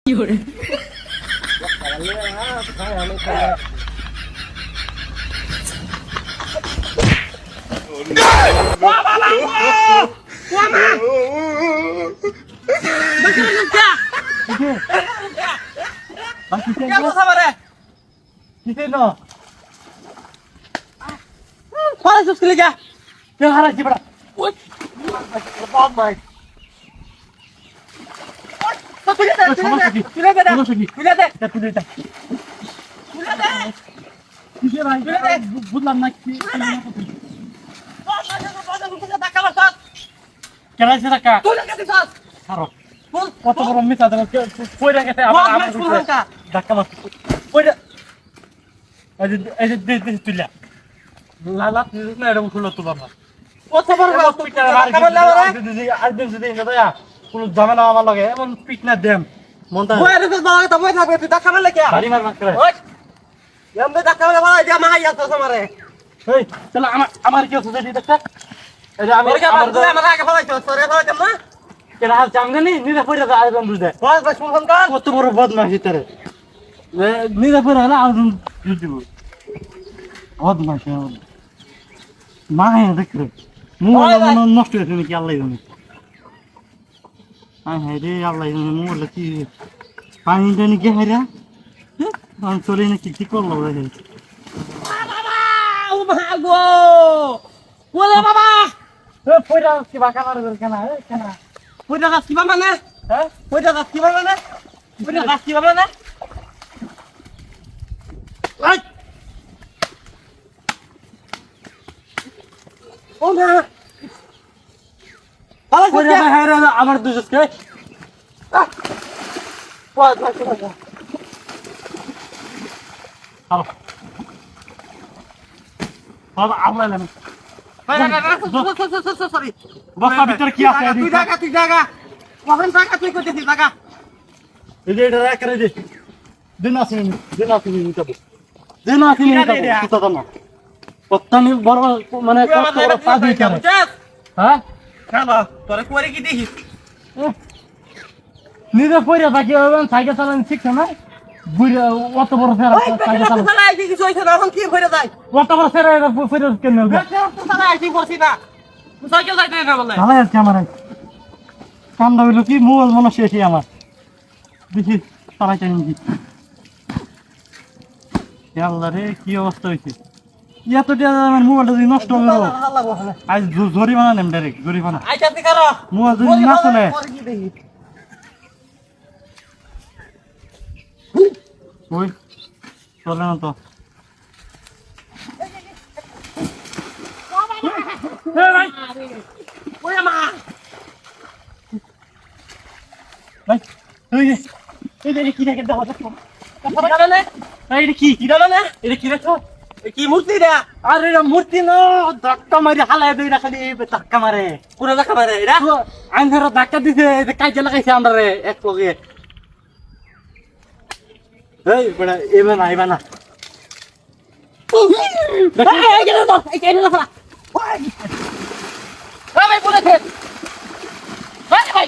有人。বুঝলাম না কি কেলাইছে টাকা কত বড় মিথ্যা দেবো কইরা গেছে ধাক্কা মারছে কইরা এই যে তুইলা লালা না এটা উঠলো তো বাবা কত বড় আরেকদিন যদি না কোন ঝামেলা আমার লাগে এমন পিট না দেম মনটা ধাক্কা মারলে কে বাড়ি মার মাত্র এমনি ধাক্কা মারলে বলা যে মাই আসছে আমারে এই চলো আমার কি হচ্ছে দেখতে এই আমি আমার আগে ফলাইছো সরে ফলাইতাম না কেন হাল জামগানি নিজে পড়ে যায় আইবন বুঝে বস বস ফোন কর কত বড় বদমাশি তোরে নিজে পড়ে হলো আর দিব বদমাশি মা হে দেখরে মোবাইল নষ্ট হয়েছে নাকি আল্লাহ জানে হ্যাঁ হ্যাঁ রে আল্লাহ জানে মোবাইল কি পানি জানি কে হারা আমি চলে নাকি কি করলো রে বাবা ও ভাগো ওরে বাবা এ পয়রা কি বাকা মারবে কেন কেন পয়রা গাছ কি মানে হ্যাঁ পয়রা গাছ কি মানে পয়রা গাছ কি মানে আই ও না আরে পয়রা হায়রা আমার দুজকে পয় পয় পয় হালো বাবা আমলা না সরি বক্তা ভিতরে কি আছে তুই জায়গা ওখানে টাকা তুই কইতেছিস টাকা এই যে এটা রাখ করে দে দিন আসেনি নিতাবো দিন আসেনি নিতাবো তো না পত্তানি বড় মানে কত বড় কাজ হইছে হ্যাঁ খালা তোরে করে কি দেখিস নিজে পয়রা থাকি সাইকেল চালানো শিখছ না বুড়া অত বড় ফেরা সাইকেল চালানো কিছু হইছে না এখন কি ফেরা যায় অত বড় ফেরা ফেরা কেন চালাই করছি না সাইকেল যাইতে না বলে চালাই আছে আমার কামটা হইলো কি মোবাইল মনে শেষই আমার দেখি চালাই চাই নাকি আল্লাহ রে কি অবস্থা হয়েছে এত আমার মোবাইলটা যদি নষ্ট হয়ে গেল আজ জরিমানা নেম ডাইরেক্ট জরিমানা মোবাইল যদি না চলে ওই চলে না তো কি মূর্তি রে আরে মূর্তি না ধাক্কা মারি হালাই দুই খালি ধাক্কা মারে পুরো ধাক্কা মারে আন্ধার ধাক্কা দিছে কাজে লাগাইছে আমরা এক লগে এই বড় এবার না এবার না এই গেল তো এই কেন না ভাই বলেছে ভাই ভাই